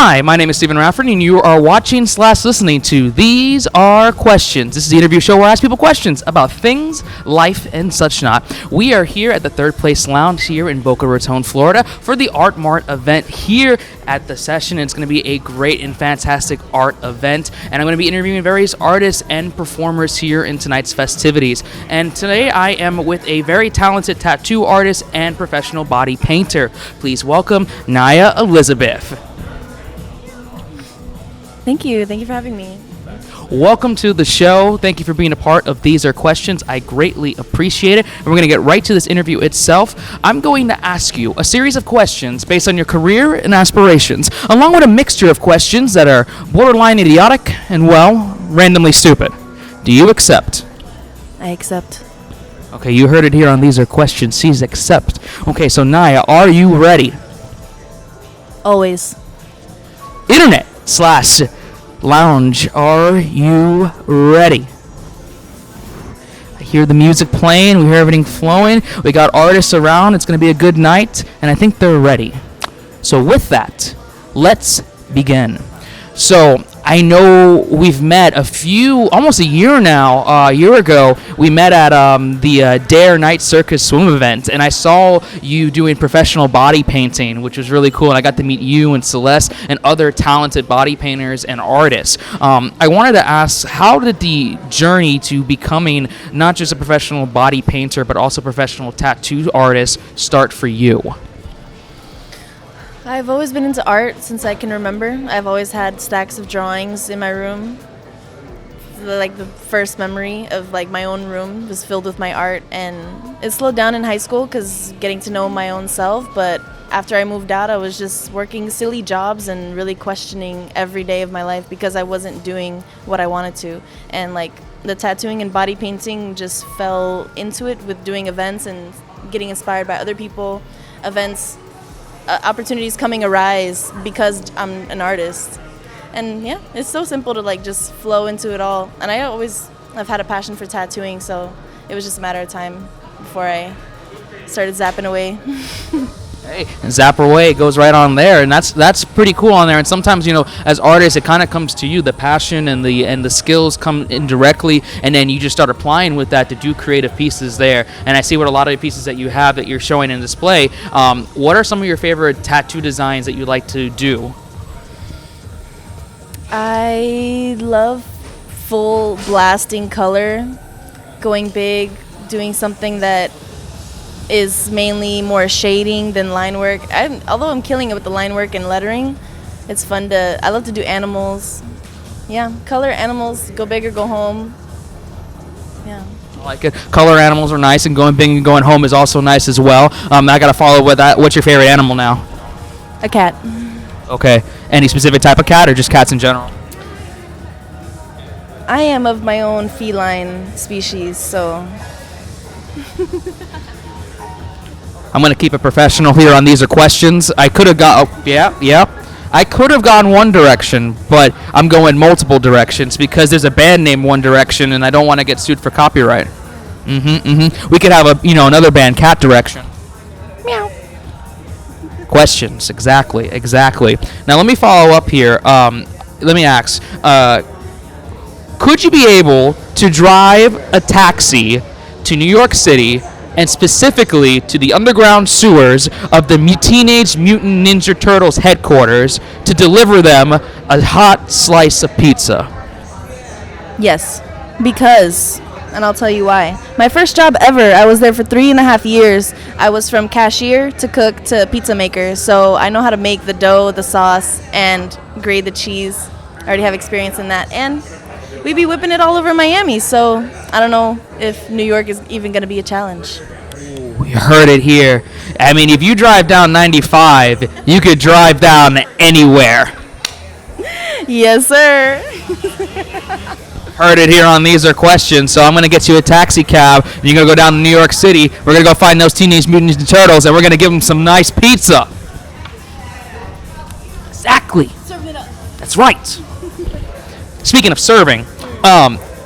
Hi, my name is Stephen Rafferty, and you are watching / listening to These Are Questions. This is the interview show where I ask people questions about things, life, and such not. We are here at the Third Place Lounge here in Boca Raton, Florida, for the Artmart event here at the session. It's going to be a great and fantastic art event, and I'm going to be interviewing various artists and performers here in tonight's festivities. And today I am with a very talented tattoo artist and professional body painter. Please welcome Nyah Elizabeth. Thank you. Thank you for having me. Welcome to the show. Thank you for being a part of These Are Questions. I greatly appreciate it. And we're going to get right to this interview itself. I'm going to ask you a series of questions based on your career and aspirations, along with a mixture of questions that are borderline idiotic and, well, randomly stupid. Do you accept? I accept. Okay, you heard it here on These Are Questions. Please accept. Okay, so Nyah, are you ready? Always. Internet / lounge, are you ready? I hear the music playing, we hear everything flowing, we got artists around, it's going to be a good night, and I think they're ready. So with that, let's begin. So I know we've met almost a year now, a year ago, we met at the Dare Night Circus swim event, and I saw you doing professional body painting, which was really cool, and I got to meet you and Celeste and other talented body painters and artists. I wanted to ask, how did the journey to becoming not just a professional body painter, but also professional tattoo artist start for you? I've always been into art since I can remember. I've always had stacks of drawings in my room. Like the first memory of like my own room was filled with my art, and it slowed down in high school because getting to know my own self. But after I moved out, I was just working silly jobs and really questioning every day of my life because I wasn't doing what I wanted to. And like the tattooing and body painting just fell into it with doing events and getting inspired by other people, events. Opportunities coming arise because I'm an artist, and yeah, it's so simple to like just flow into it all. And I've had a passion for tattooing, so it was just a matter of time before I started zapping away. Hey, and zap away, it goes right on there, and that's pretty cool on there. And sometimes, you know, as artists, it kind of comes to you, the passion and the skills come in directly, and then you just start applying with that to do creative pieces there. And I see what a lot of the pieces that you have that you're showing in display. What are some of your favorite tattoo designs that you like to do? I love full blasting color, going big, doing something that is mainly more shading than line work. Although I'm killing it with the line work and lettering, it's fun I love to do animals. Yeah, color animals, go big or go home. Yeah. I like it. Color animals are nice, and going big and going home is also nice as well. I got to follow with that. What's your favorite animal now? A cat. Okay. Any specific type of cat or just cats in general? I am of my own feline species, so... I'm going to keep it professional here on These Are Questions. I could have I could have gone one direction, but I'm going multiple directions because there's a band named One Direction, and I don't want to get sued for copyright. We could have another band, Cat Direction. Meow. Questions, exactly. Now let me follow up here. Let me ask, could you be able to drive a taxi to New York City, and specifically to the underground sewers of the Teenage Mutant Ninja Turtles headquarters, to deliver them a hot slice of pizza? Yes, because, and I'll tell you why. My first job ever, I was there for 3.5 years. I was from cashier to cook to pizza maker, so I know how to make the dough, the sauce, and grate the cheese. I already have experience in that, and we be whipping it all over Miami, so I don't know if New York is even going to be a challenge. Ooh, you heard it here. I mean, if you drive down 95, you could drive down anywhere. Yes, sir. Heard it here on These Are Questions, so I'm going to get you a taxi cab. You're going to go down to New York City. We're going to go find those Teenage Mutant Ninja Turtles, and we're going to give them some nice pizza. Exactly. Serve it up. That's right. Speaking of serving,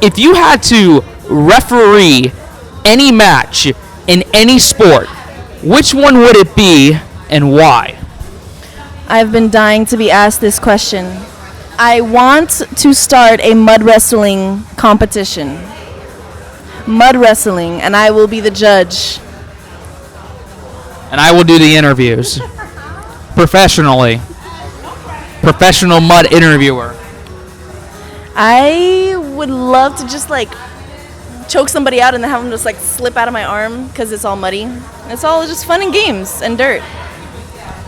if you had to referee any match in any sport, which one would it be and why? I've been dying to be asked this question. I want to start a mud wrestling competition. Mud wrestling, and I will be the judge. And I will do the interviews. Professionally. Professional mud interviewer. I would love to just like choke somebody out and then have them just like slip out of my arm because it's all muddy. It's all just fun and games and dirt.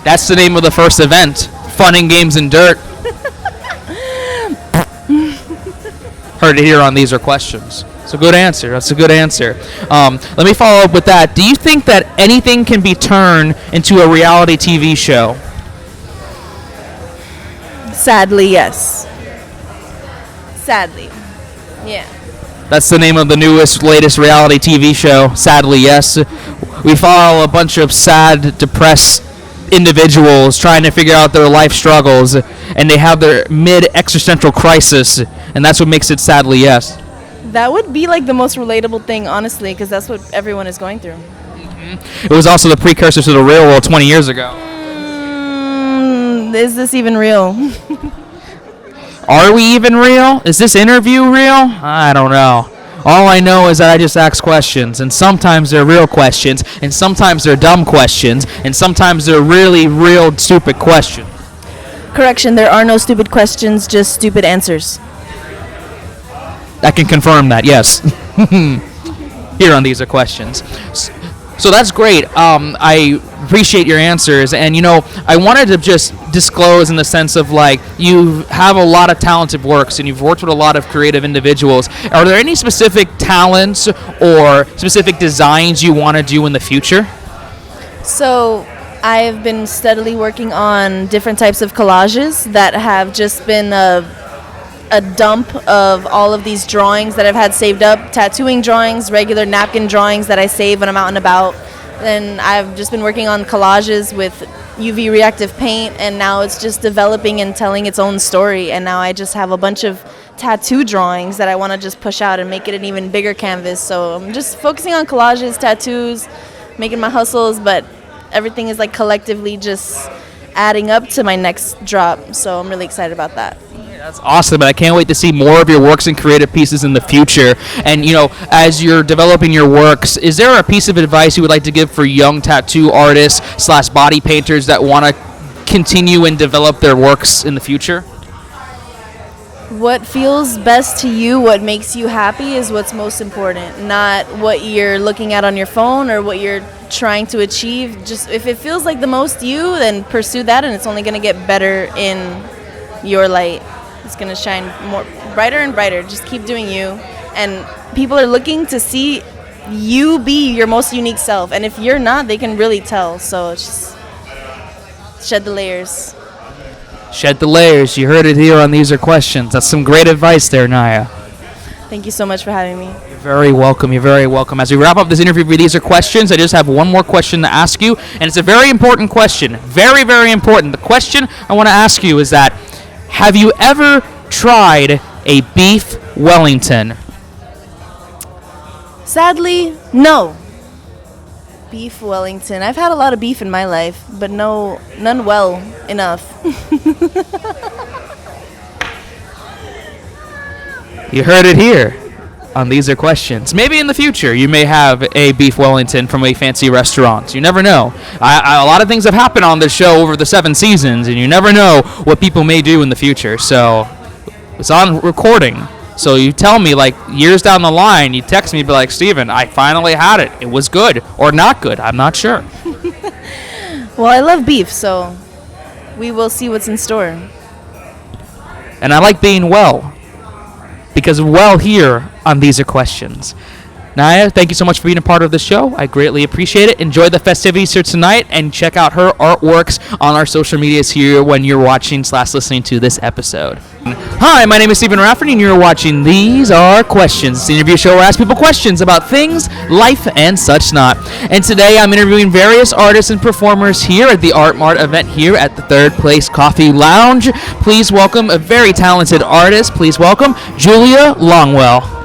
That's the name of the first event. Fun and games and dirt. Heard it here on These Are Questions. It's a good answer. That's a good answer. Let me follow up with that. Do you think that anything can be turned into a reality TV show? Sadly, yes. Sadly. Yeah. That's the name of the latest reality TV show. Sadly, yes. We follow a bunch of sad, depressed individuals trying to figure out their life struggles, and they have their mid-existential crisis, and that's what makes it Sadly, yes. That would be like the most relatable thing, honestly, because that's what everyone is going through. Mm-hmm. It was also the precursor to the real world 20 years ago. Is this even real? Are we even real? Is this interview real? I don't know. All I know is that I just ask questions, and sometimes they're real questions, and sometimes they're dumb questions, and sometimes they're really real stupid questions. Correction, there are no stupid questions, just stupid answers. I can confirm that, yes. Here on These Are Questions. So that's great. I appreciate your answers. And, I wanted to just disclose in the sense of, like, you have a lot of talented works and you've worked with a lot of creative individuals. Are there any specific talents or specific designs you want to do in the future? So I've been steadily working on different types of collages that have just been a dump of all of these drawings that I've had saved up, tattooing drawings, regular napkin drawings that I save when I'm out and about. Then I've just been working on collages with UV reactive paint, and now it's just developing and telling its own story. And now I just have a bunch of tattoo drawings that I want to just push out and make it an even bigger canvas. So I'm just focusing on collages, tattoos, making my hustles, but everything is like collectively just adding up to my next drop. So I'm really excited about that. That's awesome, and I can't wait to see more of your works and creative pieces in the future. And, as you're developing your works, is there a piece of advice you would like to give for young tattoo artists / body painters that want to continue and develop their works in the future? What feels best to you, what makes you happy is what's most important, not what you're looking at on your phone or what you're trying to achieve. Just if it feels like the most you, then pursue that, and it's only going to get better in your light. It's going to shine more brighter and brighter. Just keep doing you. And people are looking to see you be your most unique self. And if you're not, they can really tell. So just shed the layers. Shed the layers. You heard it here on These Are Questions. That's some great advice there, Nyah. Thank you so much for having me. You're very welcome. You're very welcome. As we wrap up this interview with These Are Questions, I just have one more question to ask you. And it's a very important question. Very, very important. The question I want to ask you is that, have you ever tried a beef Wellington? Sadly, no. Beef Wellington. I've had a lot of beef in my life, but none well enough. You heard it here on These Are Questions. Maybe in the future you may have a beef Wellington from a fancy restaurant. You never know. A lot of things have happened on this show over the 7 seasons, and you never know what people may do in the future. So it's on recording. So you tell me, like, years down the line, you text me, be like, Steven, I finally had it. It was good or not good. I'm not sure. Well, I love beef, so we will see what's in store. And I like being well, because well here on These Are Questions. Nyah, thank you so much for being a part of the show. I greatly appreciate it. Enjoy the festivities here tonight, and check out her artworks on our social medias here when you're watching / listening to this episode. Hi, my name is Steven Rafferty, and you're watching These Are Questions. It's the interview show where I ask people questions about things, life, and such not. And today I'm interviewing various artists and performers here at the Artmart event here at the Third Place Coffee Lounge. Please welcome a very talented artist. Please welcome Julia Longwell.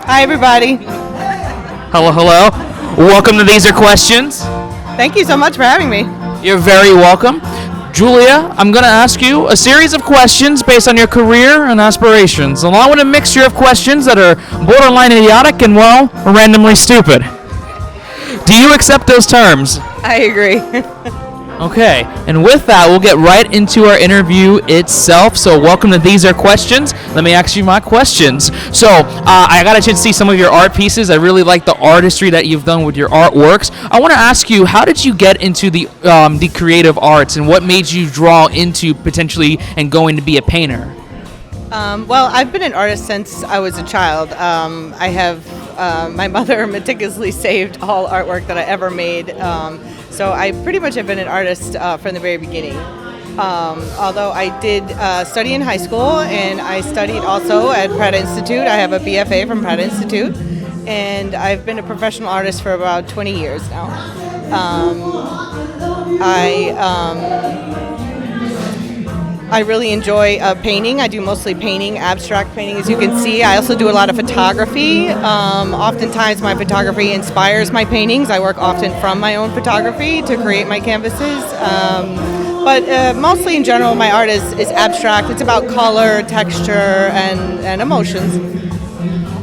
Hi, everybody. Hello, hello. Welcome to These Are Questions. Thank you so much for having me. You're very welcome. Julia, I'm going to ask you a series of questions based on your career and aspirations, along with a mixture of questions that are borderline idiotic and, well, randomly stupid. Do you accept those terms? I agree. Okay, and with that, we'll get right into our interview itself. So welcome to These Are Questions. Let me ask you my questions. So I got a chance to see some of your art pieces. I really like the artistry that you've done with your artworks. I want to ask you, how did you get into the creative arts, and what made you draw into potentially and going to be a painter? Well, I've been an artist since I was a child. I have my mother meticulously saved all artwork that I ever made. So I pretty much have been an artist from the very beginning. Although I did study in high school, and I studied also at Pratt Institute. I have a BFA from Pratt Institute, and I've been a professional artist for about 20 years now. I really enjoy painting. I do mostly painting, abstract painting, as you can see. I also do a lot of photography. Oftentimes my photography inspires my paintings. I work often from my own photography to create my canvases. But mostly in general, my art is abstract. It's about color, texture, and emotions.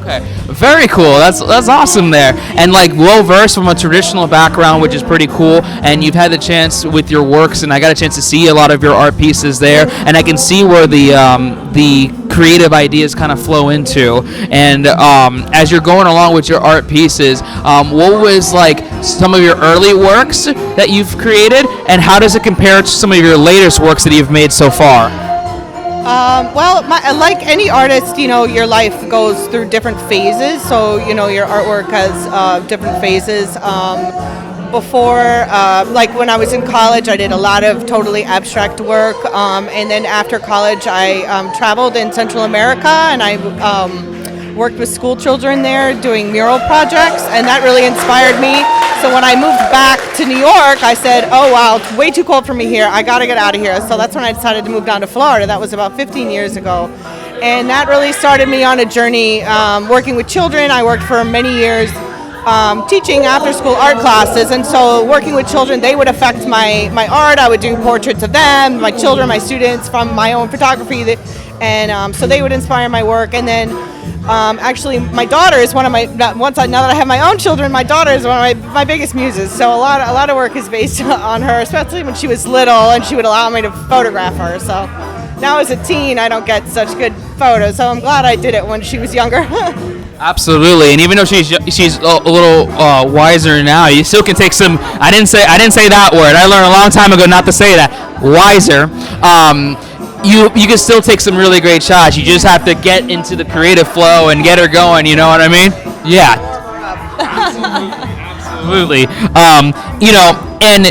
Okay, very cool. That's awesome there. And like well versed from a traditional background, which is pretty cool. And you've had the chance with your works, and I got a chance to see a lot of your art pieces there, and I can see where the creative ideas kind of flow into. And as you're going along with your art pieces, what was like some of your early works that you've created, and how does it compare to some of your latest works that you've made so far? Well, like any artist, your life goes through different phases. So, your artwork has different phases. Before, like when I was in college, I did a lot of totally abstract work. And then after college, I traveled in Central America, and I worked with school children there doing mural projects, and that really inspired me. So when I moved back to New York, I said, oh wow, it's way too cold for me here. I gotta get out of here. So that's when I decided to move down to Florida. That was about 15 years ago. And that really started me on a journey working with children. I worked for many years teaching after school art classes, and so working with children, they would affect my art. I would do portraits of them, my children, my students, from my own photography, and so they would inspire my work. And then actually my daughter is one of my, now that I have my own children, my daughter is one of my biggest muses. So a lot of work is based on her, especially when she was little and she would allow me to photograph her. So now as a teen, I don't get such good photos, so I'm glad I did it when she was younger. Absolutely, and even though she's a little wiser now, you still can take some. I didn't say that word. I learned a long time ago not to say that. Wiser. You can still take some really great shots. You just have to get into the creative flow and get her going. You know what I mean? Yeah. Absolutely. And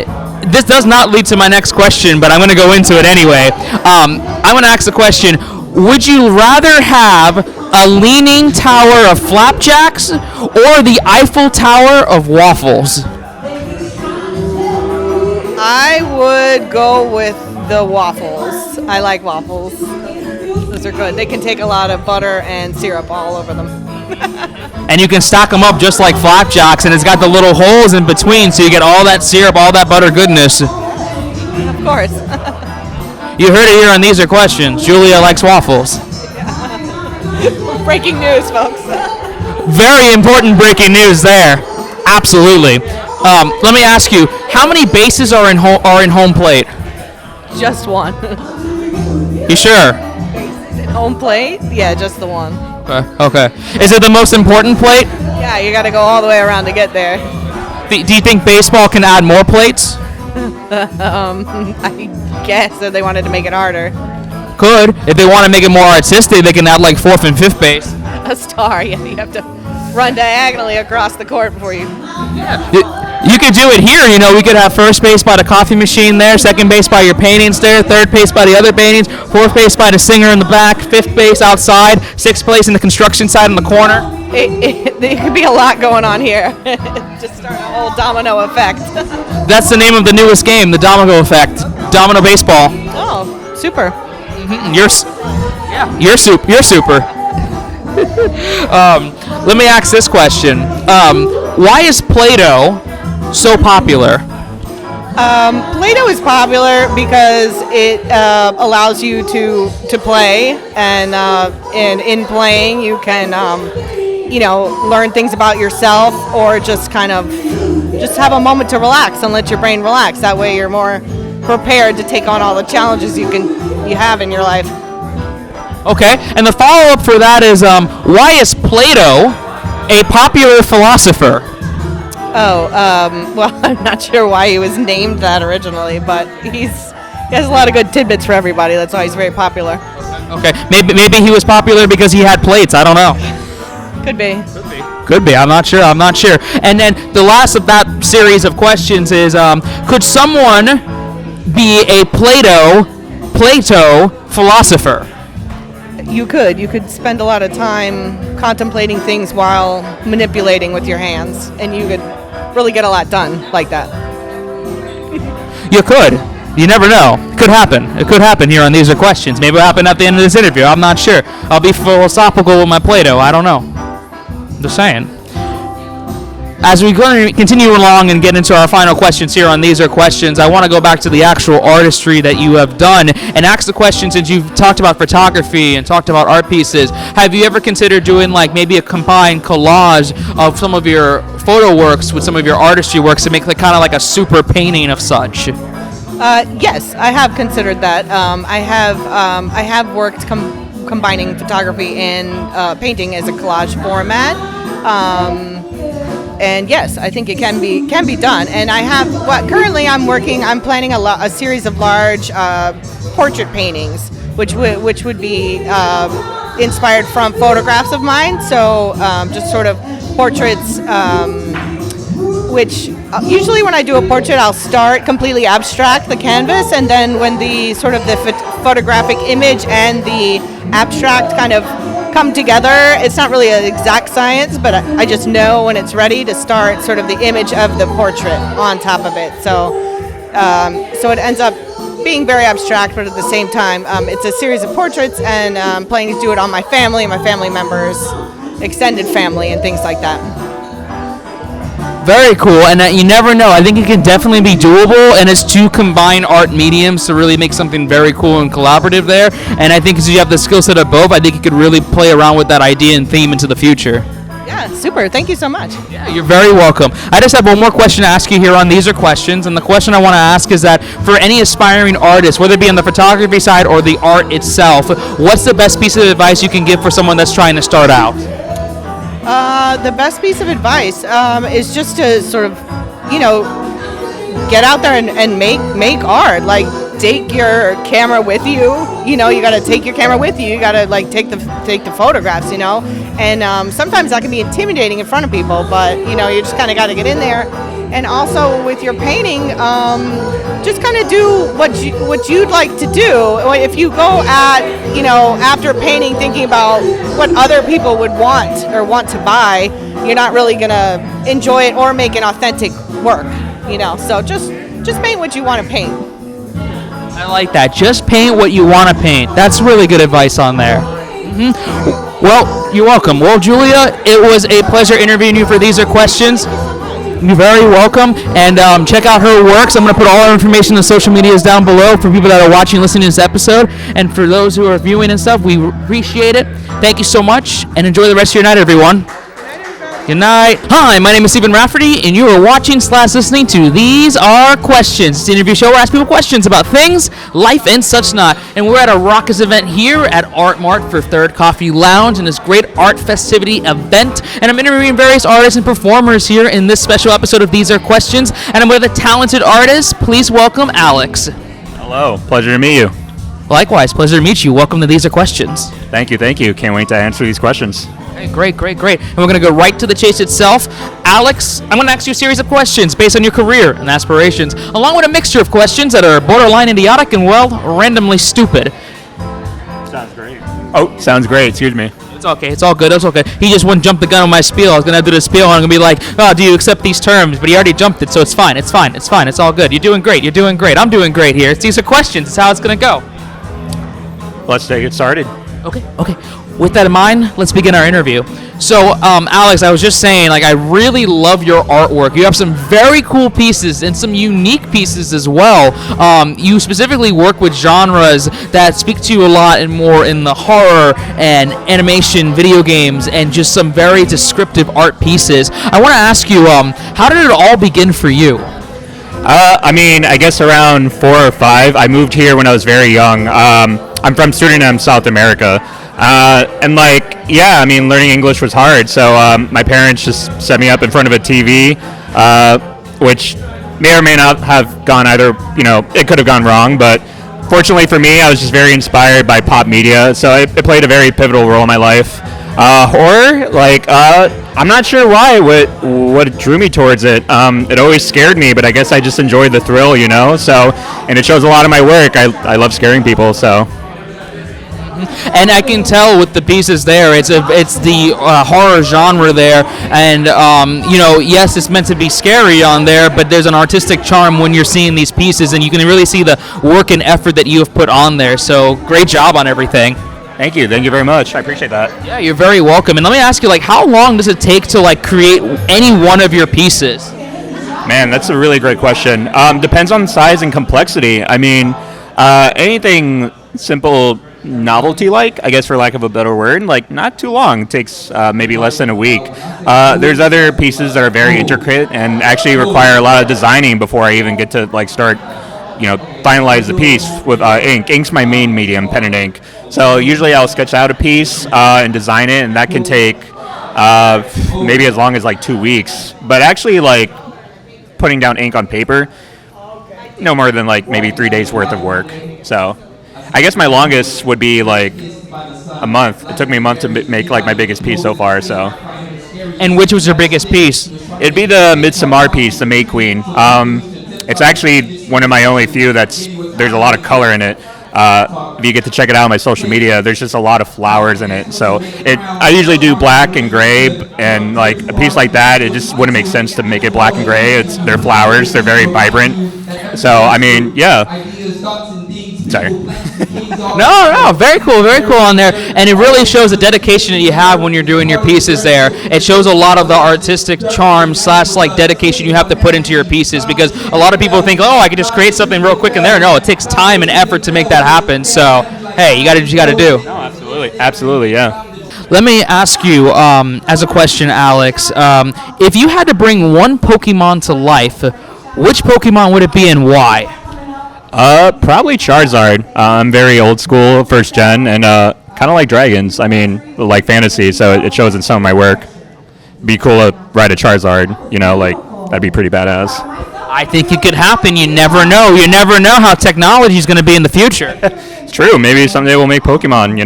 this does not lead to my next question, but I'm going to go into it anyway. I'm going to ask the question: would you rather have a leaning tower of flapjacks or the Eiffel Tower of waffles? I would go with the waffles. I like waffles. Those are good. They can take a lot of butter and syrup all over them. And you can stack them up just like flapjacks, and it's got the little holes in between, so you get all that syrup, all that butter goodness. Of course. You heard it here on These Are Questions. Julia likes waffles. Breaking news, folks. Very important breaking news there. Absolutely. Let me ask you, how many bases are in home plate? Just one. You sure? Home plate? Yeah, just the one. Okay. Is it the most important plate? Yeah, you got to go all the way around to get there. Do you think baseball can add more plates? I guess if they wanted to make it harder. Could. If they want to make it more artistic, they can add like fourth and fifth base. A star, yeah. You have to run diagonally across the court before you. Yeah. You could do it here. We could have first base by the coffee machine there, second base by your paintings there, third base by the other paintings, fourth base by the singer in the back, fifth base outside, sixth place in the construction side in the corner. There could be a lot going on here. Just start a whole domino effect. That's the name of the newest game, the domino effect. Domino baseball. Oh, super. Mm-hmm. You're super. Let me ask this question. Why is Play-Doh so popular? Play-Doh is popular because it allows you to play, and in playing you can learn things about yourself, or just kind of just have a moment to relax and let your brain relax. That way you're more prepared to take on all the challenges you have in your life. Okay, and the follow-up for that is, why is Plato a popular philosopher? Oh, well, I'm not sure why he was named that originally, but he has a lot of good tidbits for everybody. That's why he's very popular. Okay, maybe he was popular because he had plates. I don't know. Could be. Could be. I'm not sure. And then the last of that series of questions is, could someone be a Plato philosopher? You could spend a lot of time contemplating things while manipulating with your hands, and you could really get a lot done like that. You could. You never know. It could happen. It could happen here on These Are Questions. Maybe it'll happen at the end of this interview. I'm not sure. I'll be philosophical with my Play-Doh. I don't know. I'm just saying. As we continue along and get into our final questions here on These Are Questions, I want to go back to the actual artistry that you have done and ask the question, since you've talked about photography and talked about art pieces, have you ever considered doing like maybe a combined collage of some of your photo works with some of your artistry works to make like kind of like a super painting of such? Yes, I have considered that. I have worked combining photography and painting as a collage format. And yes, I think it can be done. And I have currently I'm planning a series of large portrait paintings, which would be inspired from photographs of mine. So just sort of portraits, which usually when I do a portrait, I'll start completely abstract the canvas, and then when the sort of the photographic image and the abstract kind of come together, it's not really an exact science, but I just know when it's ready to start sort of the image of the portrait on top of it. So it ends up being very abstract, but at the same time, it's a series of portraits, and I'm planning to do it on my family members, extended family, and things like that. Very cool, and you never know. I think it can definitely be doable, and it's two combined art mediums to really make something very cool and collaborative there. And I think as you have the skill set of both, I think you could really play around with that idea and theme into the future. Yeah, super. Thank you so much. Yeah, you're very welcome. I just have one more question to ask you here on These Are Questions, and the question I want to ask is that for any aspiring artist, whether it be on the photography side or the art itself, what's the best piece of advice you can give for someone that's trying to start out? The best piece of advice is just to sort of, get out there and make art. Like, take your camera with you. You got to take your camera with you. You got to take the photographs. And sometimes that can be intimidating in front of people, but you just kind of got to get in there. And also with your painting, just kind of do what you'd like to do. If you go at after painting thinking about what other people would want to buy, you're not really gonna enjoy it or make an authentic work. So just paint what you want to paint. I like that. Just paint what you want to paint. That's really good advice on there. Mm-hmm. Well, you're welcome. Well, Julia, it was a pleasure interviewing you for These Are Questions. You're very welcome, and check out her works. I'm going to put all our information in the social medias down below for people that are watching and listening to this episode, and for those who are viewing and stuff, we appreciate it. Thank you so much, and enjoy the rest of your night, everyone. Good night. Hi, my name is Stephen Rafferty, and you are watching/listening to These Are Questions. It's an interview show where I ask people questions about things, life, and such not. And we're at a raucous event here at Artmart for Third Coffee Lounge and this great art festivity event. And I'm interviewing various artists and performers here in this special episode of These Are Questions. And I'm with a talented artist. Please welcome Alex. Hello. Pleasure to meet you. Likewise. Pleasure to meet you. Welcome to These Are Questions. Thank you. Can't wait to answer these questions. Great. And we're going to go right to the chase itself. Alex, I'm going to ask you a series of questions based on your career and aspirations, along with a mixture of questions that are borderline idiotic and, well, randomly stupid. Sounds great. Oh, sounds great. Excuse me. It's okay. It's all good. It's okay. He just wouldn't jump the gun on my spiel. I was going to do the spiel, and I'm going to be like, oh, do you accept these terms? But he already jumped it, so it's fine. It's all good. You're doing great. I'm doing great here. These are questions. It's how it's going to go. Let's get started. Okay. With that in mind, let's begin our interview. So, Alex, I was just saying, like, I really love your artwork. You have some very cool pieces and some unique pieces as well. You specifically work with genres that speak to you a lot and more in the horror and animation, video games, and just some very descriptive art pieces. I want to ask you, how did it all begin for you? I mean, I guess around 4 or 5. I moved here when I was very young. I'm from Suriname, South America. And like, yeah, I mean, learning English was hard. So my parents just set me up in front of a TV, which may or may not have gone either, it could have gone wrong. But fortunately for me, I was just very inspired by pop media. So it played a very pivotal role in my life. Horror, like, I'm not sure why, what drew me towards it. It always scared me, but I guess I just enjoyed the thrill, So, and it shows a lot of my work. I love scaring people, so. And I can tell with the pieces there, it's the horror genre there, and yes, it's meant to be scary on there, but there's an artistic charm when you're seeing these pieces, and you can really see the work and effort that you have put on there. So great job on everything. Thank you very much. I appreciate that. Yeah, you're very welcome. And let me ask you, like, how long does it take to like create any one of your pieces? Man, that's a really great question. Depends on size and complexity. I mean, anything simple, novelty-like, I guess, for lack of a better word, like not too long. It takes maybe less than a week. There's other pieces that are very intricate and actually require a lot of designing before I even get to like start, finalize the piece with ink. Ink's my main medium, pen and ink. So usually I'll sketch out a piece and design it, and that can take maybe as long as like 2 weeks. But actually, like putting down ink on paper, no more than like maybe 3 days worth of work. So I guess my longest would be like a month. It took me a month to make like my biggest piece so far. So. And which was your biggest piece? It'd be the Midsommar piece, the May Queen. It's actually one of my only few there's a lot of color in it. If you get to check it out on my social media, there's just a lot of flowers in it. So I usually do black and gray, and like a piece like that, it just wouldn't make sense to make it black and gray. They're flowers, they're very vibrant. So I mean, yeah. Sorry. No, very cool on there, and it really shows the dedication that you have when you're doing your pieces there. It shows a lot of the artistic charm / like dedication you have to put into your pieces, because a lot of people think, oh, I can just create something real quick in there. No, it takes time and effort to make that happen. So, hey, you got to do what you got to do. No, absolutely, yeah. Let me ask you, as a question, Alex, if you had to bring one Pokemon to life, which Pokemon would it be and why? Probably Charizard. I'm very old school, first gen, and kind of like dragons. I mean, like fantasy, so it shows in some of my work. Be cool to ride a Charizard, that'd be pretty badass. I think it could happen. You never know. You never know how technology is going to be in the future. It's true. Maybe someday we'll make Pokemon,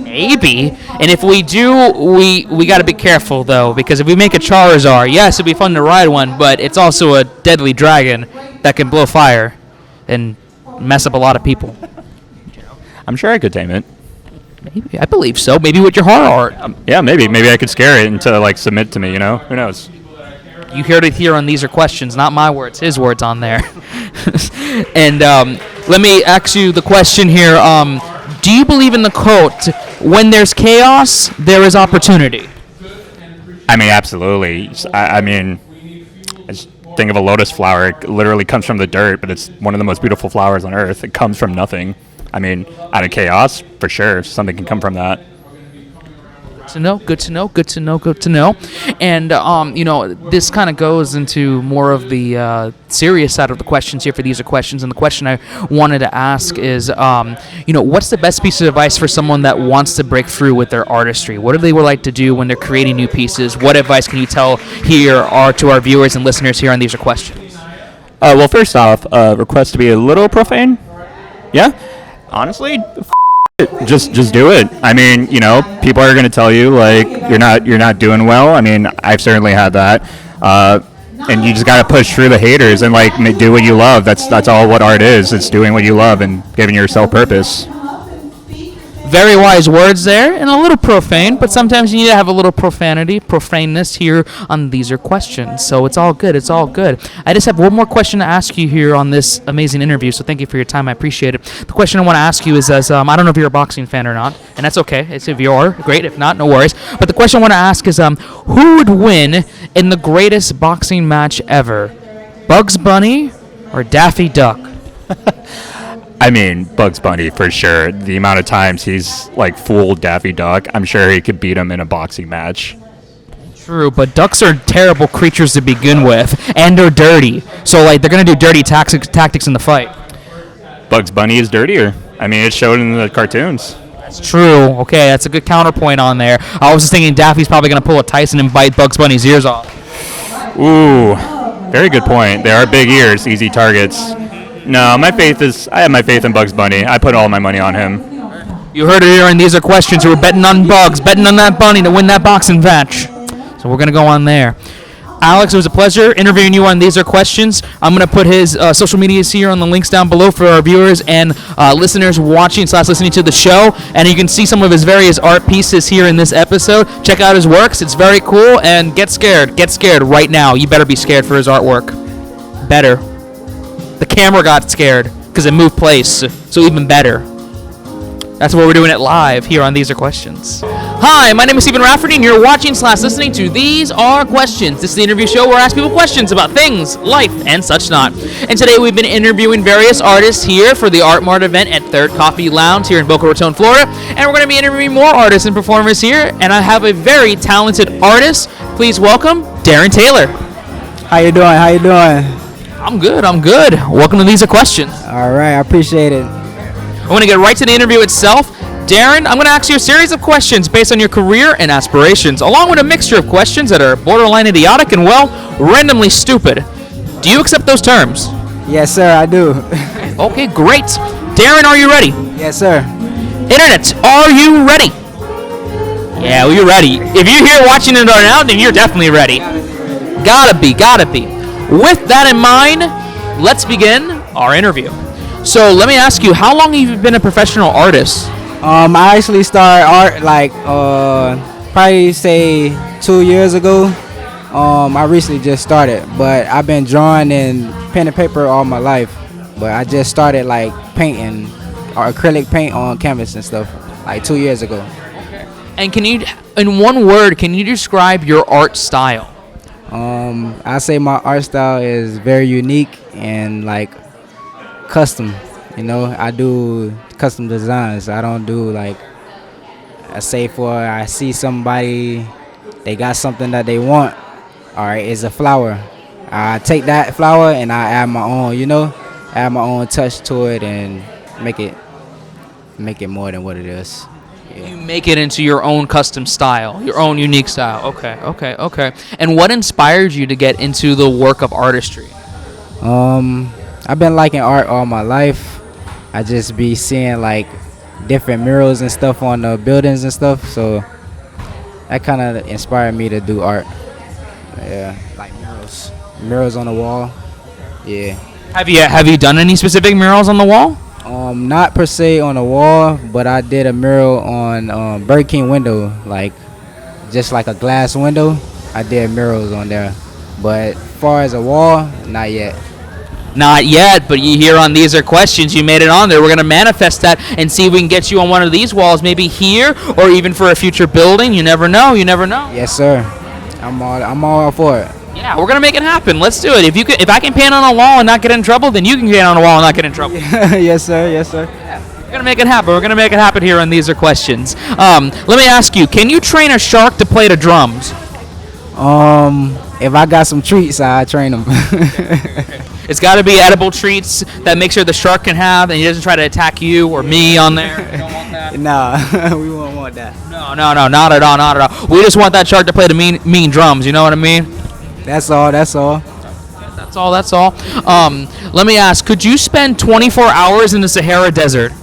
Maybe. And if we do, we got to be careful, though, because if we make a Charizard, yes, it'd be fun to ride one, but it's also a deadly dragon that can blow fire and mess up a lot of people. I'm sure I could tame it. Maybe. I believe so. Maybe with your horror art. Yeah, maybe. Maybe I could scare it into, like, submit to me, Who knows? You heard it here on These Are Questions, not my words, his words on there. And let me ask you the question here. Do you believe in the quote, when there's chaos, there is opportunity? I mean, absolutely. I mean, just think of a lotus flower. It literally comes from the dirt, but it's one of the most beautiful flowers on earth. It comes from nothing. I mean, out of chaos, for sure, something can come from that. Good to know. And, this kind of goes into more of the serious side of the questions here for These Are Questions. And the question I wanted to ask is, what's the best piece of advice for someone that wants to break through with their artistry? What do they like to do when they're creating new pieces? What advice can you tell to our viewers and listeners here on These Are Questions? Well, first off, request to be a little profane. Yeah? Honestly, just do it. I mean, people are going to tell you like you're not doing well. I mean, I've certainly had that, and you just got to push through the haters and like do what you love. That's all what art is. It's doing what you love and giving yourself purpose. Very wise words there, and a little profane, but sometimes you need to have a little profaneness here on These Are Questions. So it's all good, it's all good. I just have one more question to ask you here on this amazing interview, so thank you for your time, I appreciate it. The question I want to ask you is, I don't know if you're a boxing fan or not, and that's okay. It's if you are, great. If not, no worries. But the question I want to ask is, who would win in the greatest boxing match ever? Bugs Bunny or Daffy Duck? I mean, Bugs Bunny for sure. The amount of times he's like fooled Daffy Duck, I'm sure he could beat him in a boxing match. True, but ducks are terrible creatures to begin with, and they're dirty. So, like, they're going to do dirty tactics in the fight. Bugs Bunny is dirtier. I mean, it's showed in the cartoons. That's true. Okay, that's a good counterpoint on there. I was just thinking Daffy's probably going to pull a Tyson and bite Bugs Bunny's ears off. Ooh, very good point. They are big ears, easy targets. No, I have my faith in Bugs Bunny. I put all my money on him. You heard it here, and These Are Questions. We're betting on Bugs, betting on that bunny to win that boxing match. So we're going to go on there. Alex, it was a pleasure interviewing you on These Are Questions. I'm going to put his social medias here on the links down below for our viewers and listeners watching/listening to the show. And you can see some of his various art pieces here in this episode. Check out his works. It's very cool. And get scared. Get scared right now. You better be scared for his artwork. Better. The camera got scared because it moved place. So even better. That's why we're doing it live here on These Are Questions. Hi, my name is Stephen Rafferty, and you're watching/listening to These Are Questions. This is the interview show where I ask people questions about things, life, and such not. And today we've been interviewing various artists here for the Artmart event at Third Coffee Lounge here in Boca Raton, Florida. And we're going to be interviewing more artists and performers here. And I have a very talented artist. Please welcome Darren Taylor. How you doing? How you doing? I'm good. Welcome to These Are Questions. All right, I appreciate it. I want to get right to the interview itself. Darren, I'm going to ask you a series of questions based on your career and aspirations, along with a mixture of questions that are borderline idiotic and, well, randomly stupid. Do you accept those terms? Yes, sir, I do. Okay, great. Darren, are you ready? Yes, sir. Internet, are you ready? Yeah, well, you're ready. If you're here watching it right now, then you're definitely ready. Gotta be. With that in mind, let's begin our interview. So let me ask you, how long have you been a professional artist? I actually started art like probably say 2 years ago. I recently just started, but I've been drawing in pen and paper all my life. But I just started like painting or acrylic paint on canvas and stuff like 2 years ago. Okay. And can you, in one word, can you describe your art style? I say my art style is very unique and like custom. You know, I do custom designs. I don't do like I see somebody, they got something that they want. All right, it's a flower. I take that flower and I add my own, add my own touch to it and make it more than what it is. Yeah. You make it into your own custom style, your own unique style. Okay. And what inspired you to get into the work of artistry? I've been liking art all my life. I just be seeing like different murals and stuff on the buildings and stuff, so that kind of inspired me to do art. Yeah, like murals on the wall. Yeah. Have you done any specific murals on the wall? Not per se on the wall, but I did a mural on Burger King window, like just like a glass window. I did murals on there, but as far as a wall, not yet. Not yet, but you hear on These Are Questions, you made it on there. We're going to manifest that and see if we can get you on one of these walls, maybe here or even for a future building. You never know. Yes, sir. I'm all for it. Yeah, we're going to make it happen. Let's do it. If I can paint on a wall and not get in trouble, then you can paint on a wall and not get in trouble. Yes, sir. Yeah, we're going to make it happen. We're going to make it happen here on These Are Questions. Let me ask you, can you train a shark to play the drums? If I got some treats, I train them. It's got to be edible treats that make sure the shark can have, and he doesn't try to attack you or me on there. You don't want that? No, we won't want that. No, not at all. We just want that shark to play the mean drums. You know what I mean? That's all. That's all. Let me ask, could you spend 24 hours in the Sahara Desert?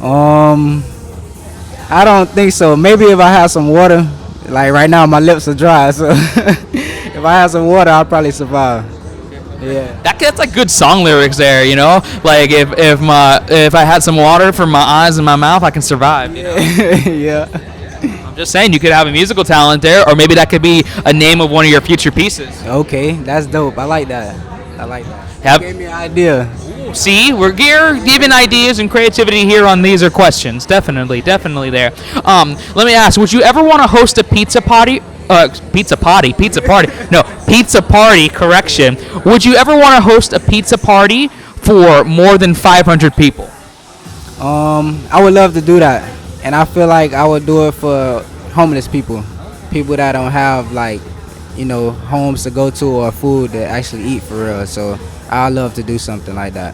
I don't think so. Maybe if I have some water. Like right now, my lips are dry, so if I have some water, I'll probably survive. Yeah. That's like good song lyrics there, you know. Like if I had some water for my eyes and my mouth, I can survive. You know? Yeah. I'm just saying you could have a musical talent there, or maybe that could be a name of one of your future pieces. Okay, that's dope. I like that. Have, Gave me an idea. See, we're giving ideas and creativity here on These Are Questions. Definitely there. Let me ask, would you ever want to host a pizza party? Pizza party. No, pizza party, correction. Would you ever want to host a pizza party for more than 500 people? I would love to do that. And I feel like I would do it for homeless people. People that don't have, like, homes to go to or food to actually eat for real. So I'd love to do something like that.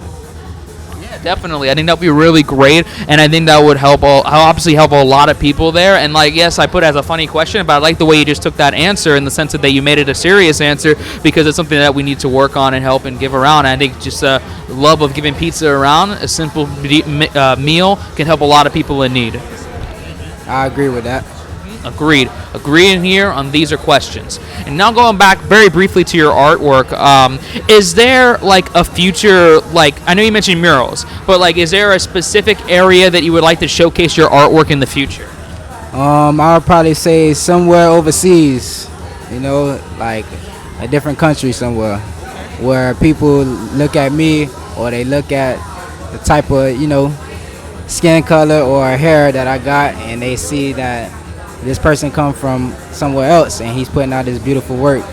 Yeah, definitely. I think that would be really great, and I think that would obviously help a lot of people there. And like, yes, I put it as a funny question, but I like the way you just took that answer in the sense that you made it a serious answer, because it's something that we need to work on and help and give around. And I think just love of giving pizza around, a simple meal, can help a lot of people in need. I agree with that. Agreed in here on These Are Questions. And now going back very briefly to your artwork, is there like a future, like, I know you mentioned murals, but like, is there a specific area that you would like to showcase your artwork in the future? I would probably say somewhere overseas, like a different country somewhere, where people look at me or they look at the type of, skin color or hair that I got, and they see that this person come from somewhere else and he's putting out this beautiful work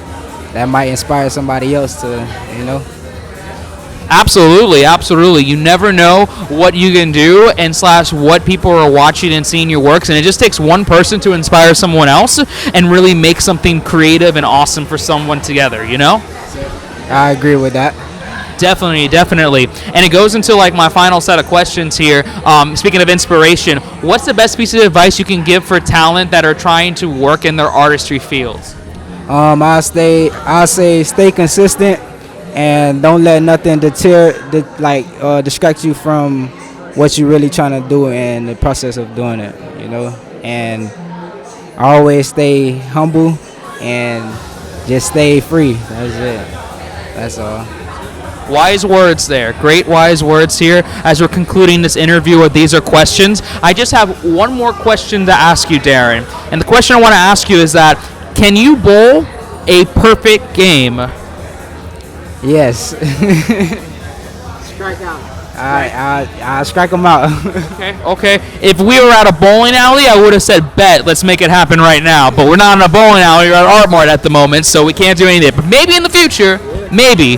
that might inspire somebody else to, Absolutely. You never know what you can do and / what people are watching and seeing your works, and it just takes one person to inspire someone else and really make something creative and awesome for someone together, I agree with that. Definitely. And it goes into like my final set of questions here. Speaking of inspiration, what's the best piece of advice you can give for talent that are trying to work in their artistry fields? I'll say stay consistent and don't let nothing distract you from what you're really trying to do in the process of doing it, and always stay humble and just stay free. That's it. That's all. Wise words there. Great wise words here as we're concluding this interview with These Are Questions. I just have one more question to ask you, Darren. And the question I want to ask you is that, can you bowl a perfect game? Yes. Strike out. I'll strike them out. Okay. If we were at a bowling alley, I would have said, bet, let's make it happen right now. But we're not in a bowling alley. We're at Artmart at the moment, so we can't do anything. But maybe in the future, maybe.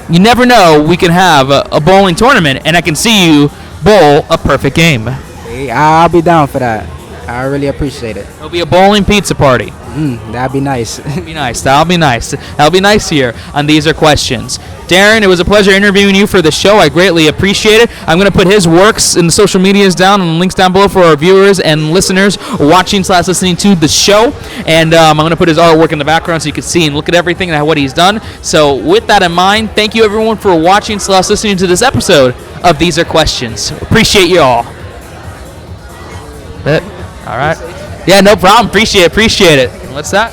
You never know, we can have a bowling tournament, and I can see you bowl a perfect game. I'll be down for that. I really appreciate it. It'll be a bowling pizza party. That'd be nice. That'll be nice here on These Are Questions. Darren, it was a pleasure interviewing you for the show. I greatly appreciate it. I'm going to put his works in the social medias down and links down below for our viewers and listeners watching / listening to the show. And I'm going to put his artwork in the background so you can see and look at everything and what he's done. So with that in mind, thank you everyone for watching / listening to this episode of These Are Questions. Appreciate you all. All right. Yeah, no problem. Appreciate it. What's that?